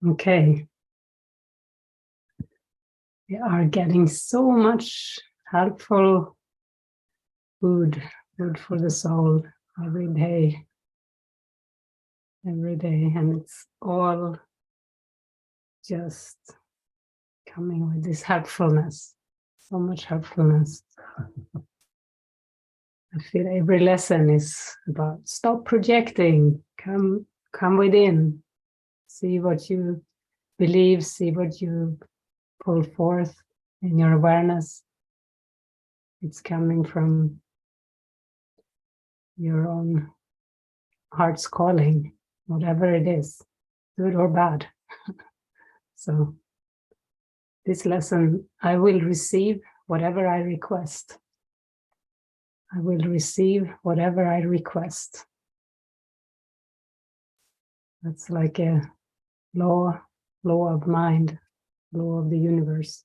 Okay. We are getting so much helpful food for the soul every day, and it's all just coming with this helpfulness, so much helpfulness. I feel every lesson is about stop projecting, come within, see what you believe, see what you pull forth in your awareness. It's coming from your own heart's calling, whatever it is, good or bad. So this lesson, I will receive whatever I request. I will receive whatever I request. That's like a law of mind, law of the universe.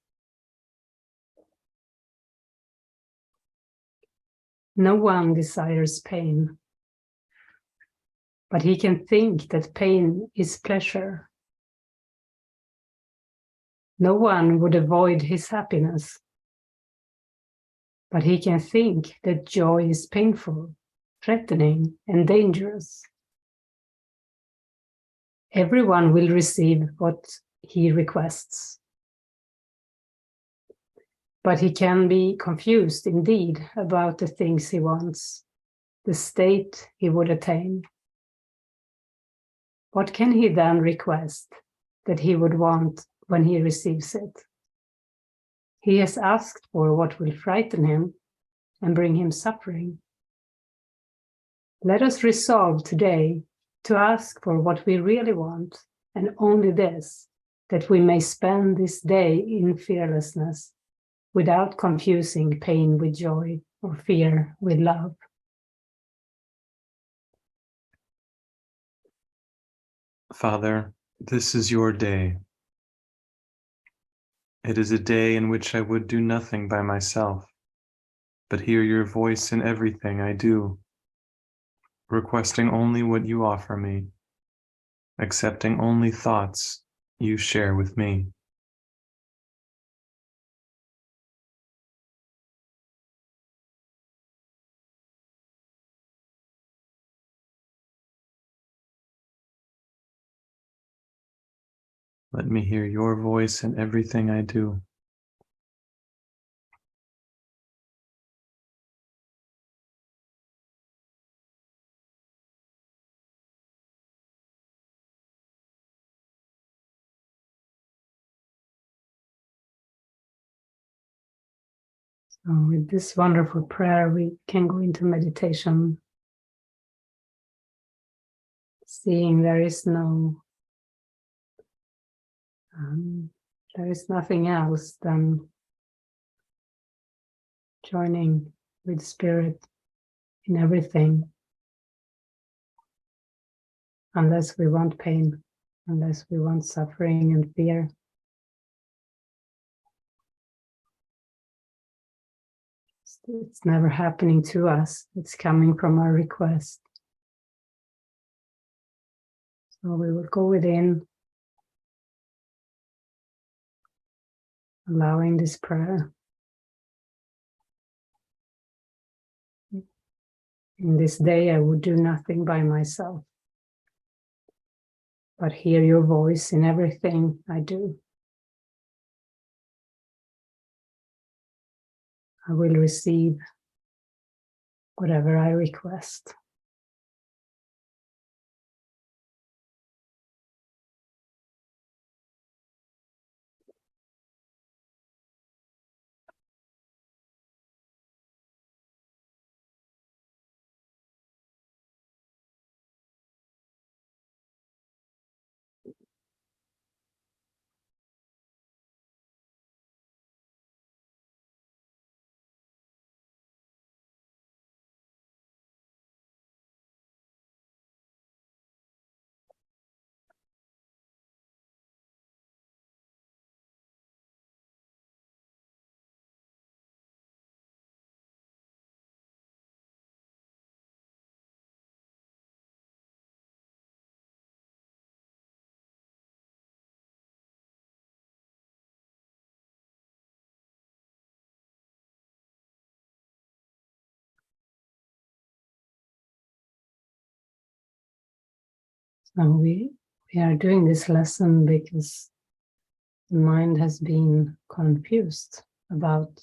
No one desires pain, but he can think that pain is pleasure. No one would avoid his happiness, but he can think that joy is painful, threatening, and dangerous. Everyone will receive what he requests, but he can be confused indeed about the things he wants, the state he would attain. What can he then request that he would want when he receives it? He has asked for what will frighten him and bring him suffering. Let us resolve today to ask for what we really want, and only this, that we may spend this day in fearlessness, without confusing pain with joy or fear with love. Father, this is your day. It is a day in which I would do nothing by myself, but hear your voice in everything I do, requesting only what you offer me, accepting only thoughts you share with me. Let me hear your voice in everything I do. So with this wonderful prayer, we can go into meditation, seeing there is nothing else than joining with Spirit in everything, unless we want pain, unless we want suffering and fear. It's never happening to us. It's coming from our request. So we will go within, allowing this prayer. In this day, I would do nothing by myself, but hear your voice in everything I do. I will receive whatever I request. And we are doing this lesson because the mind has been confused about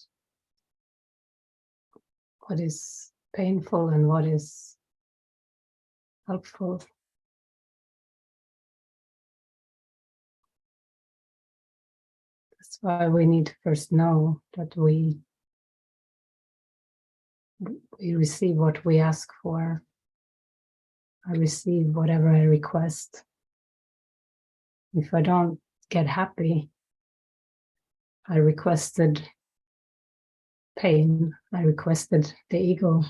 what is painful and what is helpful. That's why we need to first know that we receive what we ask for. I receive whatever I request. If I don't get happy, I requested pain, I requested the ego.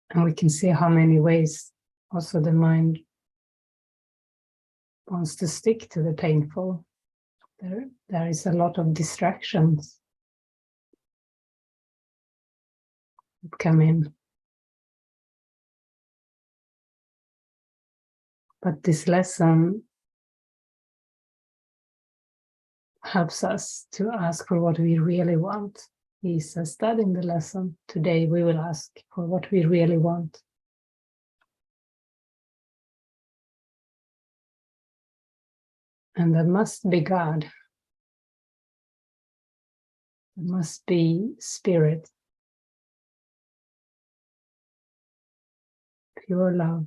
And we can see how many ways also the mind wants to stick to the painful. There is a lot of distractions that come in. But this lesson helps us to ask for what we really want. He says that in the lesson. Today we will ask for what we really want. And that must be God. It must be spirit. Pure love.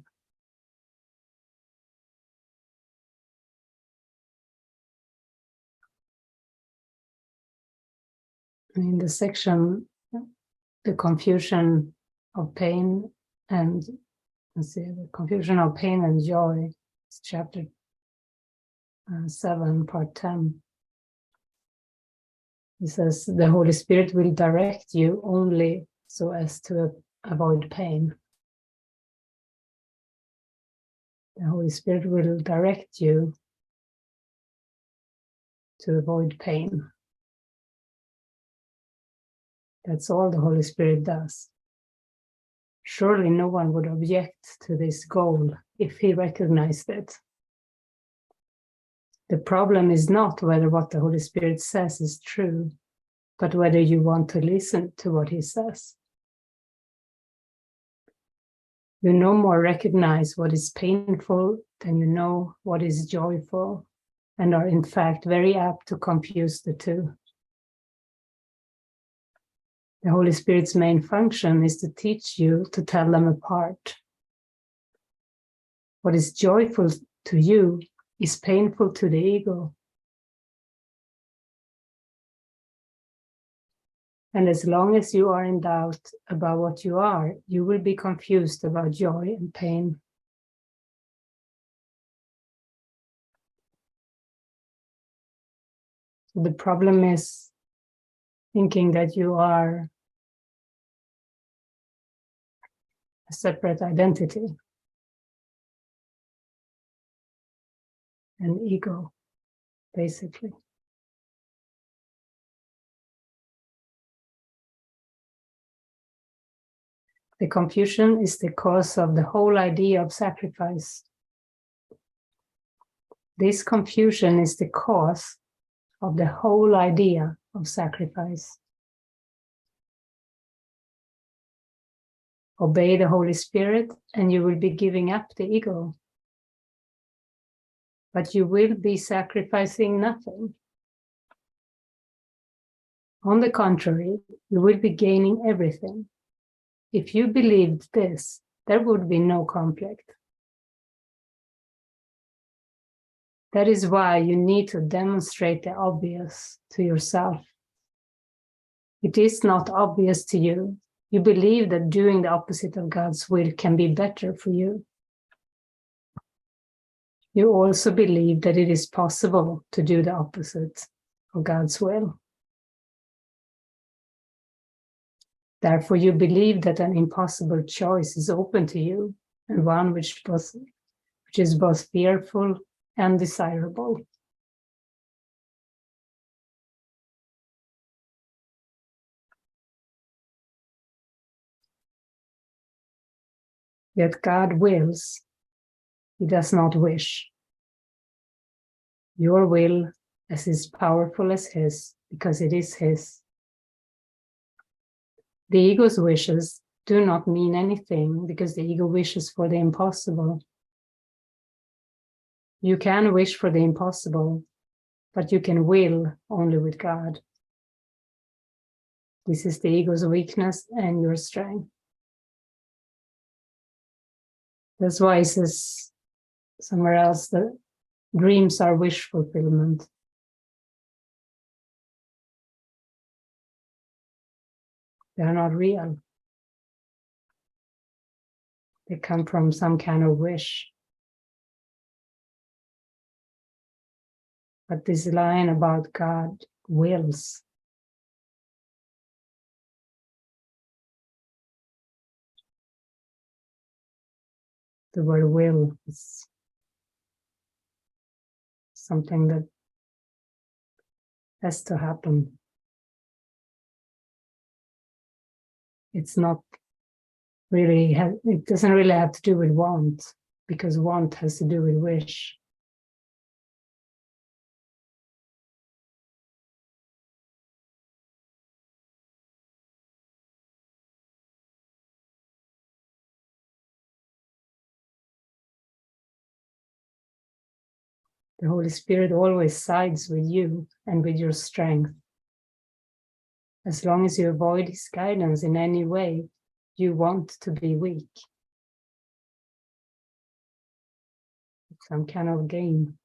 In the section, the confusion of pain and, the confusion of pain and joy, it's chapter 7, part 10. He says, the Holy Spirit will direct you only so as to avoid pain. The Holy Spirit will direct you to avoid pain. That's all the Holy Spirit does. Surely no one would object to this goal if he recognized it. The problem is not whether what the Holy Spirit says is true, but whether you want to listen to what he says. You no more recognize what is painful than you know what is joyful, and are in fact very apt to confuse the two. The Holy Spirit's main function is to teach you to tell them apart. What is joyful to you is painful to the ego. And as long as you are in doubt about what you are, you will be confused about joy and pain. So the problem is thinking that you are a separate identity, an ego, basically. The confusion is the cause of the whole idea of sacrifice. This confusion is the cause of the whole idea of sacrifice. Obey the Holy Spirit and you will be giving up the ego. But you will be sacrificing nothing. On the contrary, you will be gaining everything. If you believed this, there would be no conflict. That is why you need to demonstrate the obvious to yourself. It is not obvious to you. You believe that doing the opposite of God's will can be better for you. You also believe that it is possible to do the opposite of God's will. Therefore, you believe that an impossible choice is open to you, and one which is both fearful and desirable. Yet God wills, he does not wish. Your will as powerful as his, because it is his. The ego's wishes do not mean anything, because the ego wishes for the impossible. You can wish for the impossible, but you can will only with God. This is the ego's weakness and your strength. That's why it says somewhere else that dreams are wish fulfillment. They are not real. They come from some kind of wish. But this line about God wills. The word will is something that has to happen. It's not really, it doesn't really have to do with want, because want has to do with wish. The Holy Spirit always sides with you and with your strength. As long as you avoid his guidance in any way, you want to be weak. It's some kind of game.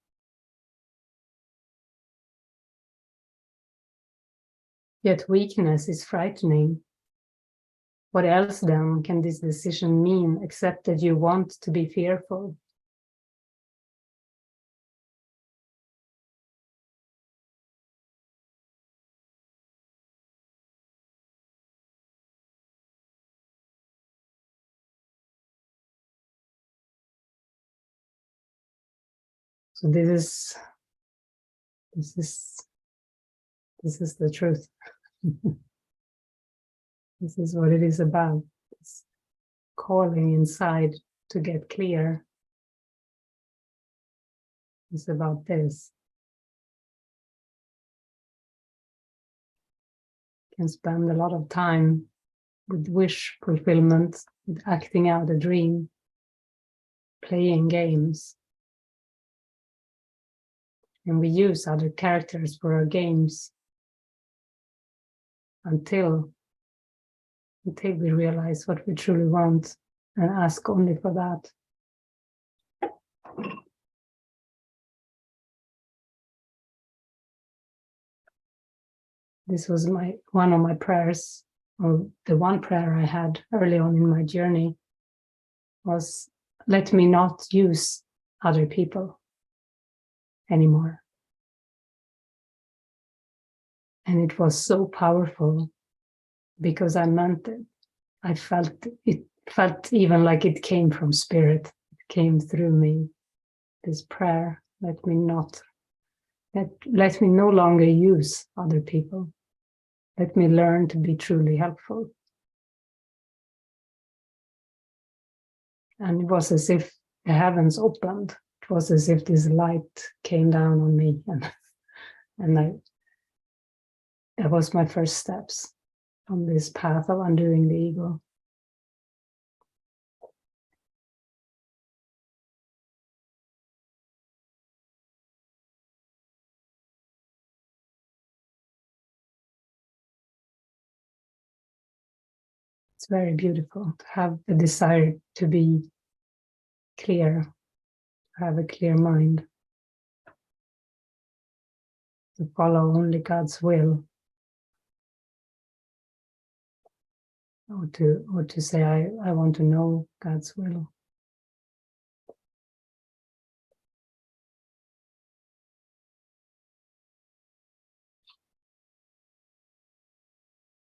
Yet weakness is frightening. What else then can this decision mean except that you want to be fearful? So this is the truth. This is what it is about. It's calling inside to get clear. It's about this. You can spend a lot of time with wish fulfillment, with acting out a dream, playing games. And we use other characters for our games until we realize what we truly want and ask only for that. This was one of my prayers, or the one prayer I had early on in my journey was, let me not use other people anymore. And it was so powerful because I meant it. I felt it, felt even like it came from spirit. It came through me, this prayer, let me no longer use other people. Let me learn to be truly helpful. And it was as if the heavens opened. It was as if this light came down on me, and that was my first steps on this path of undoing the ego. It's very beautiful to have the desire to be clear, to have a clear mind, to follow only God's will, or to say, I want to know God's will.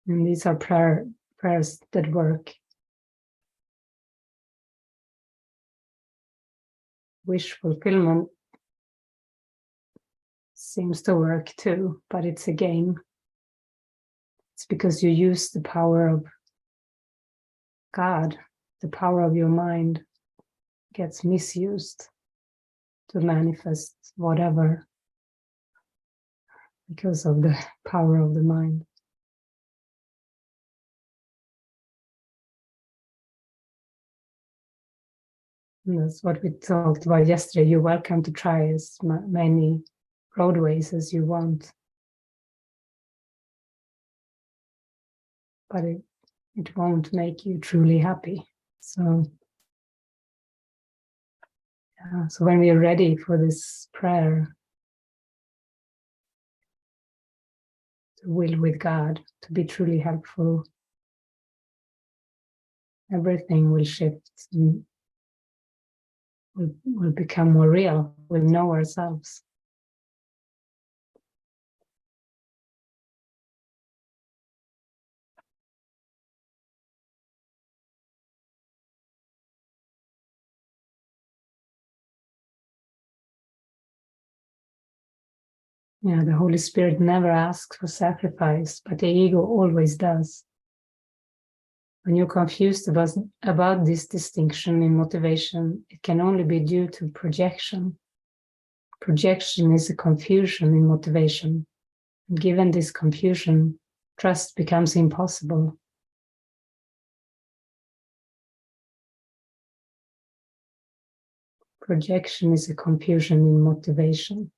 And these are prayers that work. Wish fulfillment seems to work too, but it's a game. It's because you use the power of God, the power of your mind gets misused to manifest whatever because of the power of the mind. And that's what we talked about yesterday. You're welcome to try as many roadways as you want. But it won't make you truly happy. So when we are ready for this prayer, to will with God, to be truly helpful, everything will shift and will become more real. We'll know ourselves. Yeah, the Holy Spirit never asks for sacrifice, but the ego always does. When you're confused about this distinction in motivation, it can only be due to projection. Projection is a confusion in motivation. And given this confusion, trust becomes impossible. Projection is a confusion in motivation.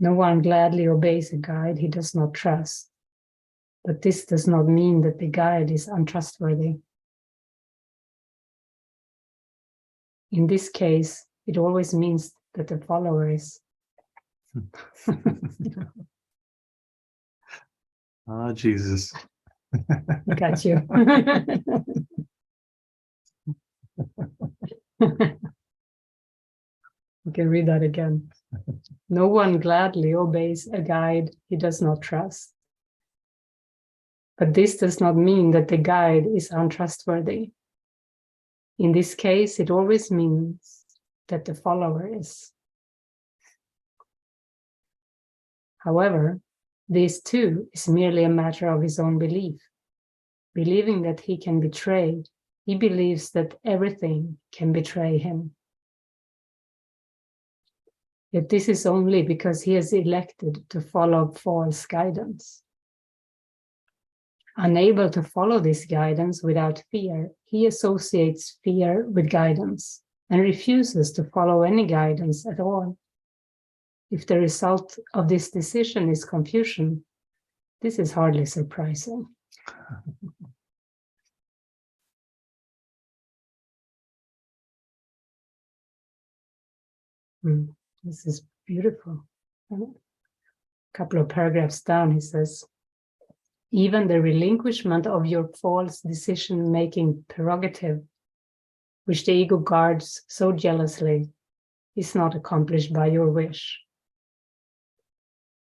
No one gladly obeys a guide he does not trust, but this does not mean that the guide is untrustworthy. In this case, it always means that the follower is. Ah, Jesus. Got you. You can read that again. No one gladly obeys a guide he does not trust. But this does not mean that the guide is untrustworthy. In this case, it always means that the follower is. However, this too is merely a matter of his own belief. Believing that he can betray, he believes that everything can betray him. Yet this is only because he has elected to follow false guidance. Unable to follow this guidance without fear, he associates fear with guidance and refuses to follow any guidance at all. If the result of this decision is confusion, this is hardly surprising. This is beautiful. A couple of paragraphs down, he says, even the relinquishment of your false decision-making prerogative, which the ego guards so jealously, is not accomplished by your wish.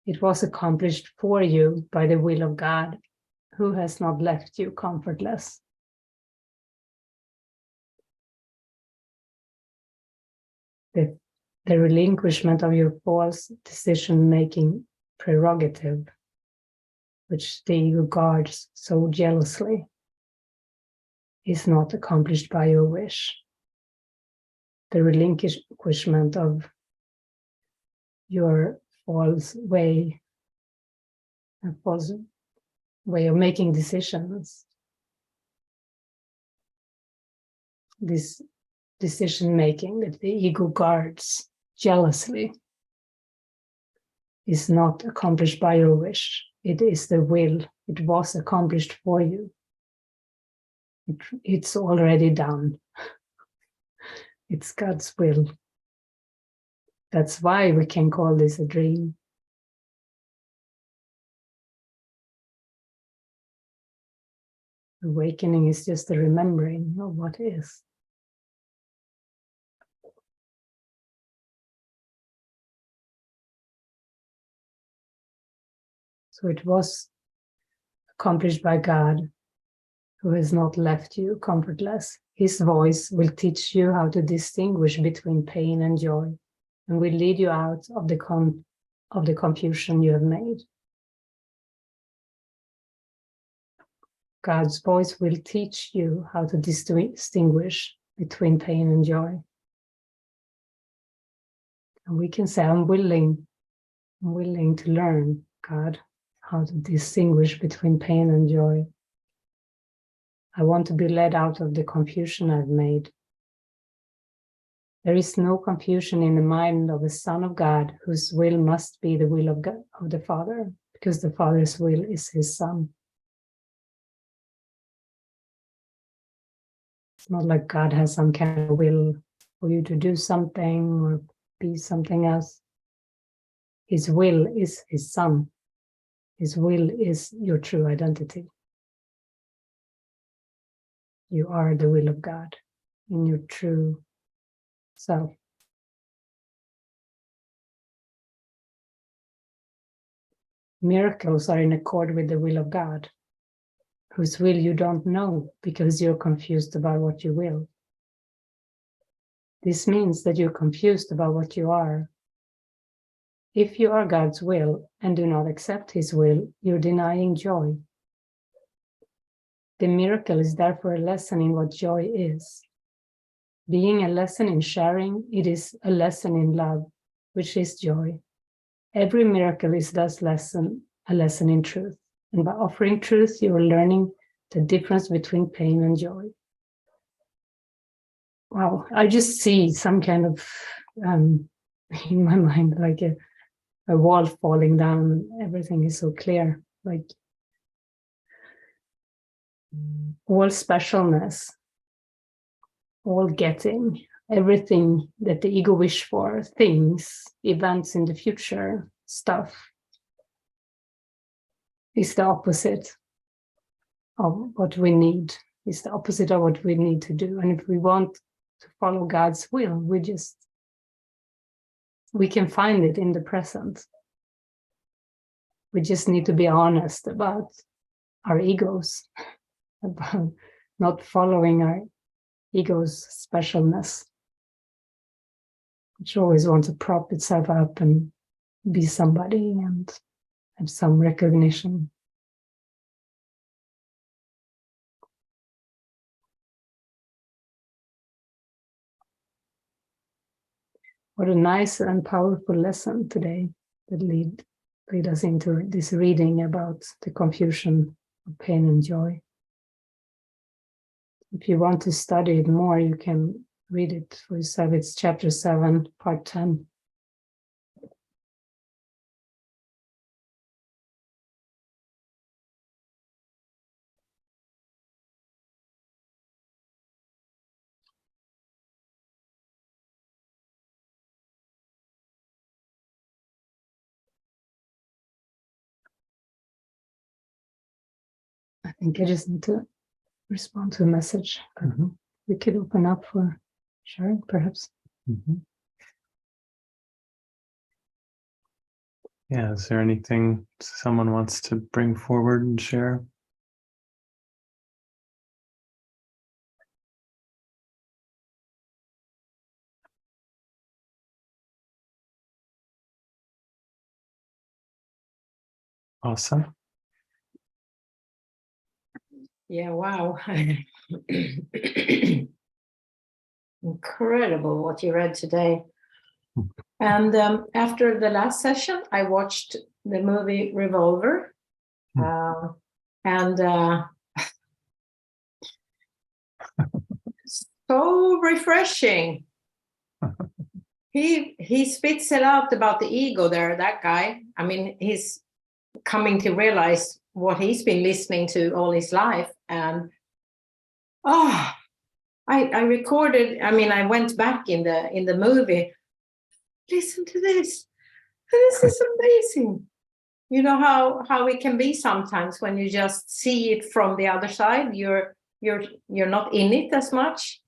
It was accomplished for you by the will of God, who has not left you comfortless. The relinquishment of your false decision-making prerogative, which the ego guards so jealously, is not accomplished by your wish. The relinquishment of your false way of making decisions, this decision-making that the ego guards jealously, is not accomplished by your wish. It is the will. It was accomplished for you. It's already done. It's God's will. That's why we can call this a dream. Awakening is just a remembering of what is. So it was accomplished by God, who has not left you comfortless. His voice will teach you how to distinguish between pain and joy, and will lead you out of the confusion you have made. God's voice will teach you how to distinguish between pain and joy. And we can say, I'm willing to learn, God, how to distinguish between pain and joy. I want to be led out of the confusion I've made. There is no confusion in the mind of a son of God whose will must be the will of God, of the Father, because the Father's will is his Son. It's not like God has some kind of will for you to do something or be something else. His will is his Son. His will is your true identity. You are the will of God in your true self. Miracles are in accord with the will of God, whose will you don't know because you're confused about what you will. This means that you're confused about what you are. If you are God's will and do not accept his will, you're denying joy. The miracle is therefore a lesson in what joy is. Being a lesson in sharing, it is a lesson in love, which is joy. Every miracle is thus a lesson in truth. And by offering truth, you are learning the difference between pain and joy. Wow, I just see some kind of, in my mind, like a wall falling down. Everything is so clear, like all specialness, all getting, everything that the ego wish for, things, events in the future, stuff, is the opposite of what we need. It's the opposite of what we need to do. And if we want to follow God's will, we can find it in the present. We just need to be honest about our egos, about not following our ego's specialness, which always wants to prop itself up and be somebody and have some recognition. What a nice and powerful lesson today that lead us into this reading about the confusion of pain and joy. If you want to study it more, you can read it for yourself. It's chapter 7, part 10. I think I just need to respond to a message. Mm-hmm. We could open up for sharing, perhaps. Mm-hmm. Yeah, is there anything someone wants to bring forward and share? Awesome. Yeah, wow. Incredible what you read today. And after the last session, I watched the movie Revolver. So refreshing. He spits it out about the ego there, that guy. I mean, he's coming to realize what he's been listening to all his life. And I recorded, I went back in the movie. Listen to this. This is amazing. You know how it can be sometimes when you just see it from the other side. You're not in it as much.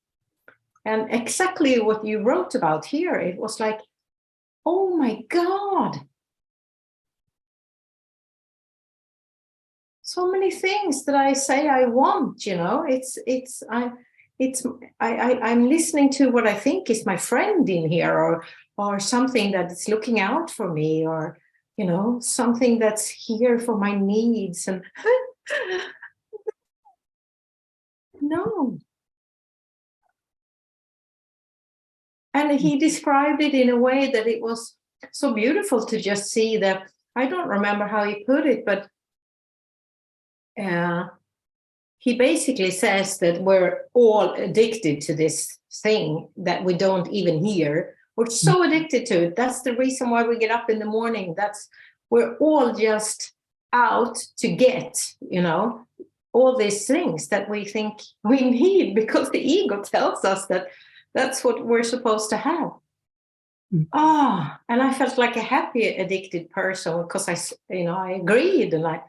And exactly what you wrote about here, it was like, oh my God. So many things that I say I want, I'm listening to what I think is my friend in here, or something that is looking out for me, or something that's here for my needs. And No. And he described it in a way that it was so beautiful to just see that. I don't remember how he put it, but he basically says that we're all addicted to this thing that we don't even hear. We're so addicted to it. That's the reason why we get up in the morning. We're all just out to get, all these things that we think we need because the ego tells us that that's what we're supposed to have. And I felt like a happy addicted person because I agreed and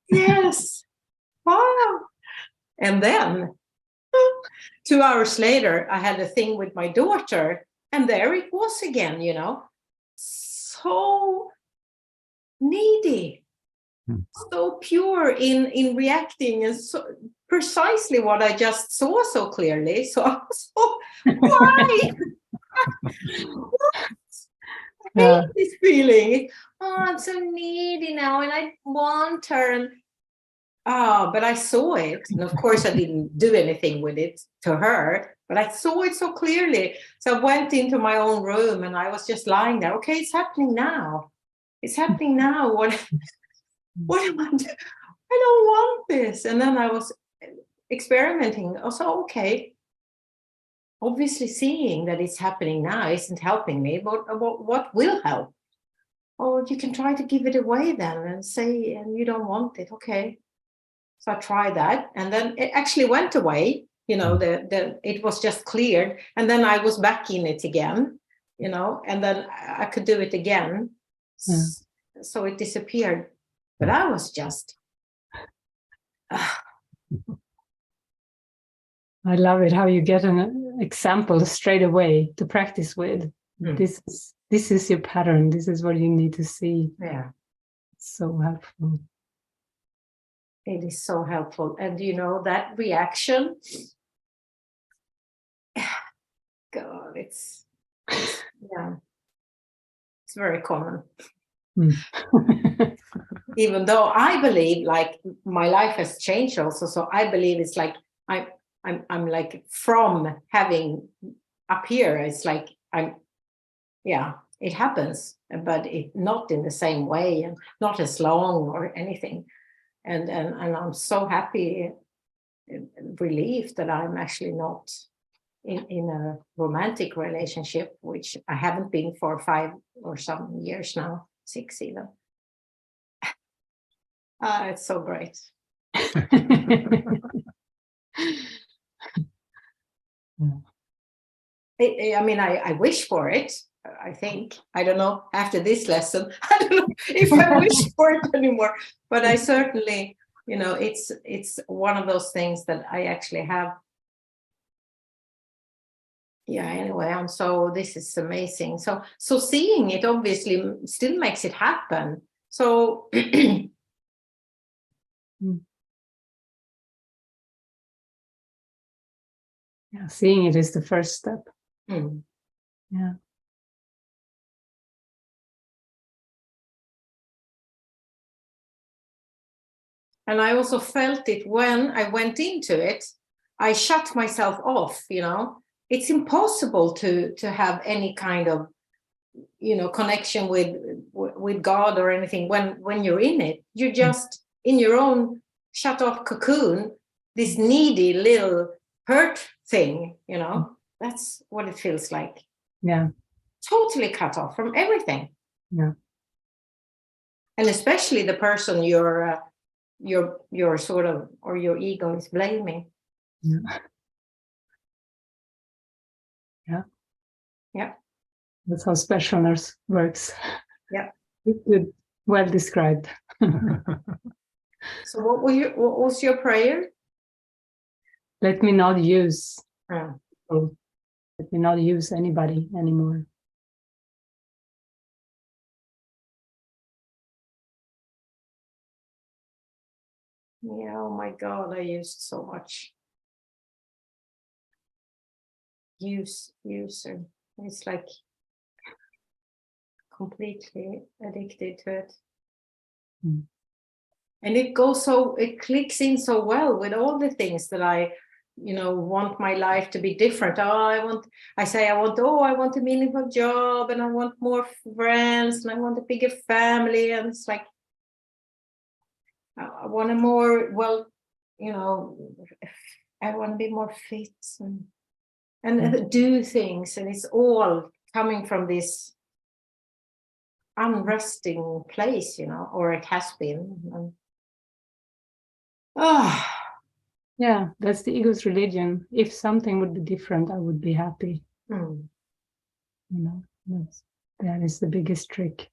yes, wow. And then 2 hours later, I had a thing with my daughter, and there it was again, so needy, so pure in reacting, and so precisely what I just saw so clearly. So I was why? I hate this feeling. I'm so needy now, and I want her. But I saw it, and of course I didn't do anything with it to her, but I saw it so clearly. So I went into my own room, and I was just lying there. Okay, it's happening now. It's happening now. What am I doing? I don't want this. And then I was experimenting. Also, okay. Obviously, seeing that it's happening now isn't helping me, but what will help? Oh, you can try to give it away then and say, and you don't want it. Okay. So I tried that, and then it actually went away. It was just cleared, and then I was back in it again, and then I could do it again. So it disappeared. But I was just... I love it how you get an example straight away to practice with. This is your pattern. This is what you need to see. Yeah. It's so helpful. It is so helpful. And that reaction, God, it's very common. Even though I believe like my life has changed also. So I believe it's like I'm like from having up here, it's like it happens, but it not in the same way and not as long or anything. And I'm so happy, relieved that I'm actually not in a romantic relationship, which I haven't been for 5 or some years now, 6 even. It's so great. I wish for it. I think, I don't know, after this lesson, I don't know if I wish for it anymore, but I certainly, it's one of those things that I actually have. Yeah, anyway, this is amazing. So seeing it obviously still makes it happen. So seeing it is the first step. Yeah. And I also felt it when I went into it. I shut myself off, It's impossible to have any kind of, connection with God or anything when you're in it. You're just in your own shut off cocoon, this needy little hurt thing, That's what it feels like. Yeah. Totally cut off from everything. Yeah. And especially the person you're sort of, or your ego is blaming. Yeah. That's how specialness works. Yeah. Good. Well described. So what was your prayer? Let me not use. Let me not use anybody anymore. Yeah, oh my God, I used so much. User. It's like completely addicted to it. And it clicks in so well with all the things that I want my life to be different. I want a meaningful job, and I want more friends, and I want a bigger family, and it's like I want a more, I want to be more fit and do things, and it's all coming from this unresting place, or it has been. Yeah, that's the ego's religion. If something would be different, I would be happy. That is the biggest trick.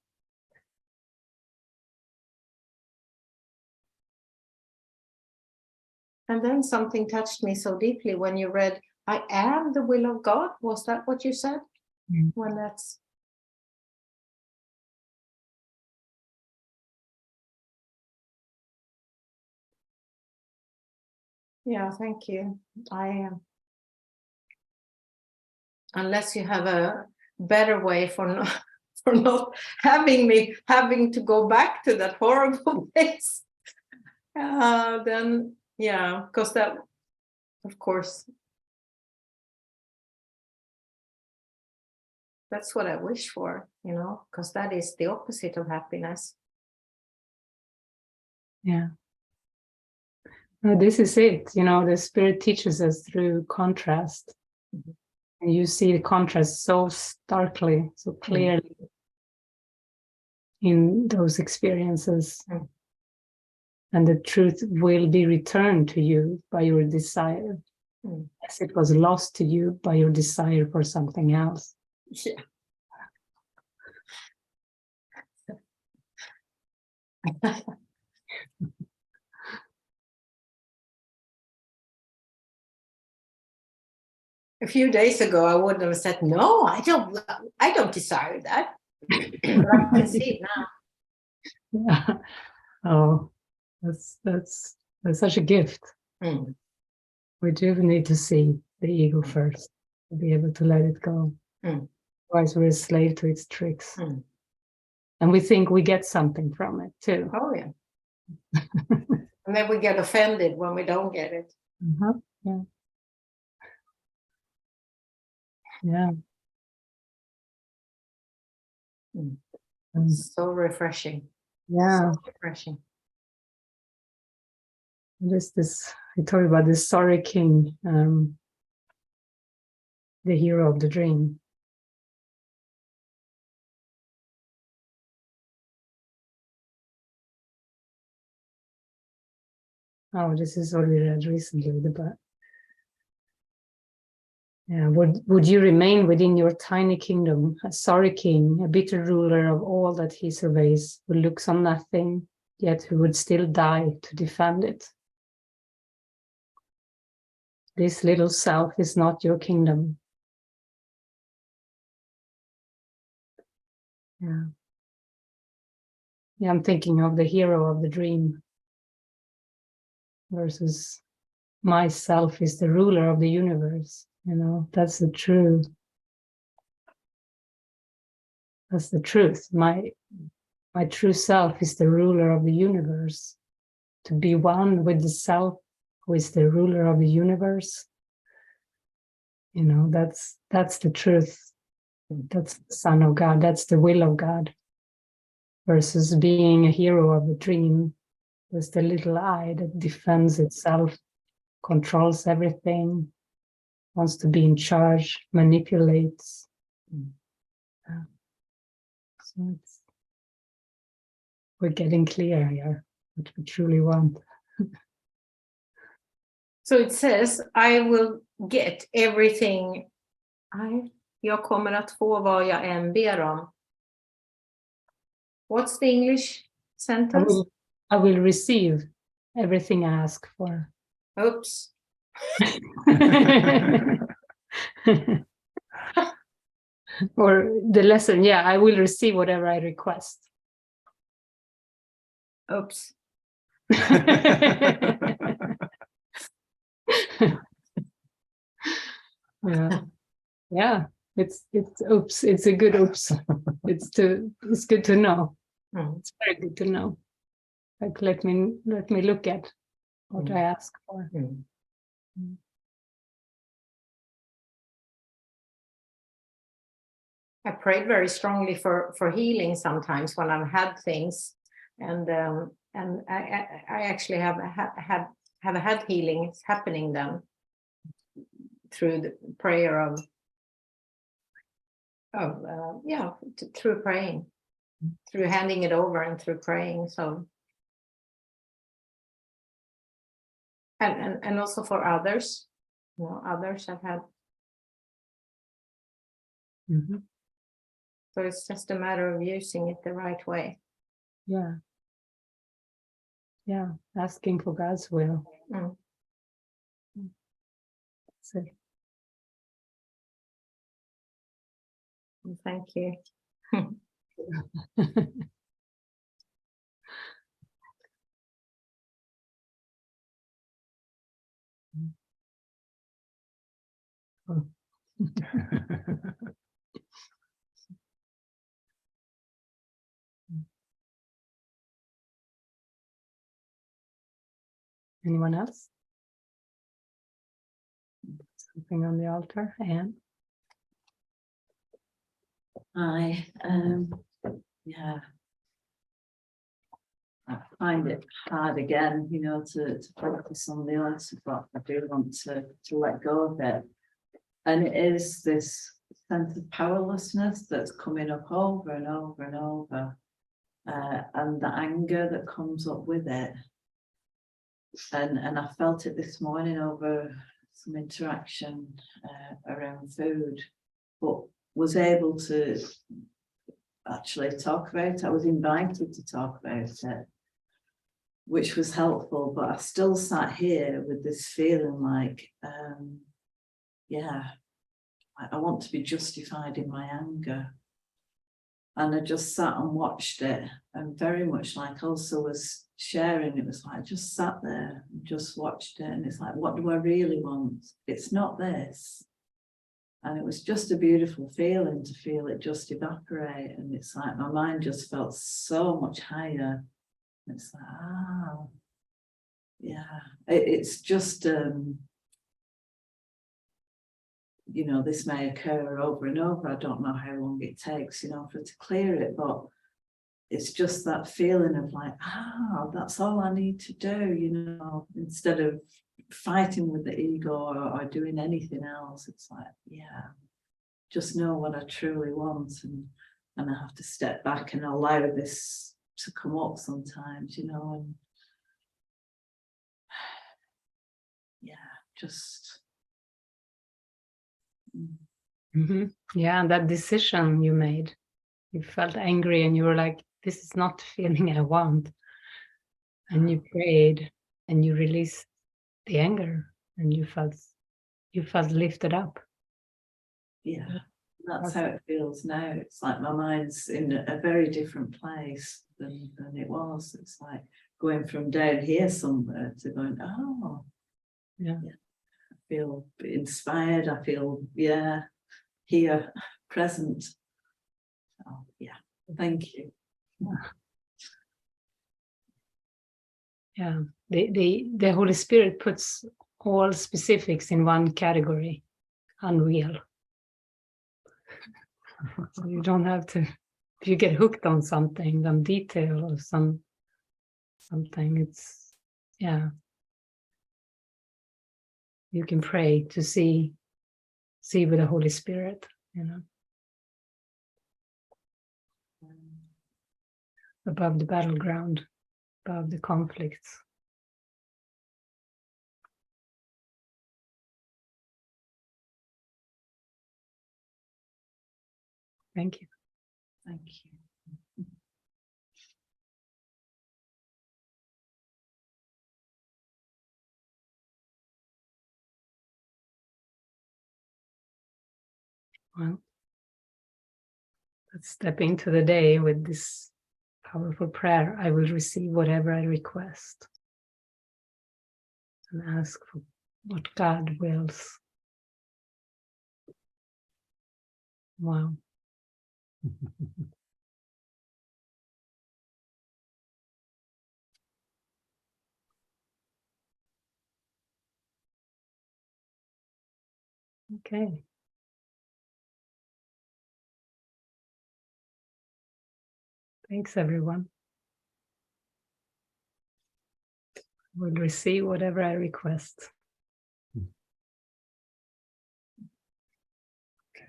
And then something touched me so deeply when you read, I am the will of God. Was that what you said? When that's... Yeah, thank you. Unless you have a better way for not having to go back to that horrible place, then yeah, because that, of course, that's what I wish for, because that is the opposite of happiness. Yeah. No, this is it. The Spirit teaches us through contrast. And you see the contrast so starkly, so clearly in those experiences. And the truth will be returned to you by your desire, as it was lost to you by your desire for something else. Yeah. A few days ago, I wouldn't have said, no, I don't desire that. But I can see it now. Yeah. Oh, that's such a gift. We do need to see the ego first, to be able to let it go. Otherwise, we're a slave to its tricks. And we think we get something from it too. Oh, yeah. And then we get offended when we don't get it. Yeah. Yeah. So refreshing. Yeah. So refreshing. There's this, I told you about this sorry king, the hero of the dream. Oh, this is what we read recently. Yeah, would you remain within your tiny kingdom, a sorry king, a bitter ruler of all that he surveys, who looks on nothing, yet who would still die to defend it? This little self is not your kingdom. Yeah. Yeah, I'm thinking of the hero of the dream versus myself is the ruler of the universe. That's the truth. That's the truth. My true self is the ruler of the universe. To be one with the self who is the ruler of the universe. That's the truth. That's the Son of God. That's the will of God. Versus being a hero of a dream. There's the little I that defends itself, controls everything, wants to be in charge, manipulates. So we're getting clear here what we truly want. So it says, I will get everything. Jag kommer att få vad jag än ber om. What's the English sentence? I will receive everything I ask for. Oops. Or the lesson, I will receive whatever I request. Oops. Yeah. It's oops. It's a good oops. It's good to know. It's very good to know. Like let me look at what I ask for. I prayed very strongly for healing sometimes when I've had things, and I actually have had healings happening then through the prayer of through praying, through handing it over and through praying. So and also for others, others have had. Mm-hmm. So it's just a matter of using it the right way. Yeah. Yeah. Asking for God's will. Mm. That's it. Thank you. Oh. Anyone else? Something on the altar? Anne? Yeah, I find it hard again, to focus on the altar, but I do want to let go of it. And it is this sense of powerlessness that's coming up over and over and over, and the anger that comes up with it. And I felt it this morning over some interaction around food, but was able to actually talk about it. I was invited to talk about it, which was helpful, but I still sat here with this feeling like, I want to be justified in my anger. And I just sat and watched it, and very much like also was sharing, it was like I just sat there and just watched it, and it's like, what do I really want? It's not this. And it was just a beautiful feeling to feel it just evaporate, and it's like my mind just felt so much higher. It's like, it's just this may occur over and over. I don't know how long it takes, for it to clear it, but it's just that feeling of like, that's all I need to do, instead of fighting with the ego or doing anything else. It's like, just know what I truly want, and I have to step back and allow this to come up sometimes, and just. Mm-hmm. Yeah, and that decision you made, you felt angry and you were like, this is not the feeling I want. And you prayed and you released the anger and you felt lifted up. Yeah, that's how it feels now. It's like my mind's in a very different place than it was. It's like going from down here somewhere to going, Yeah. I feel inspired. I feel, here, present. Oh, yeah, thank you. Yeah, the Holy Spirit puts all specifics in one category, unreal. So you don't have to, if you get hooked on something, on detail or something, it's, you can pray to see with the Holy Spirit, above the battleground, above the conflicts. Thank you. Thank you. Well, let's step into the day with this powerful prayer. I will receive whatever I request. And ask for what God wills. Wow. Okay. Thanks, everyone. I will receive whatever I request.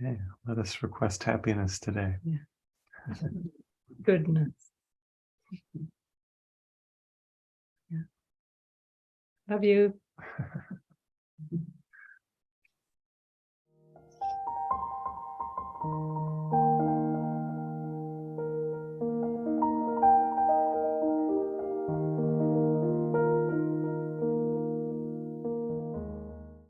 Okay, let us request happiness today. Goodness. Yeah. Love you.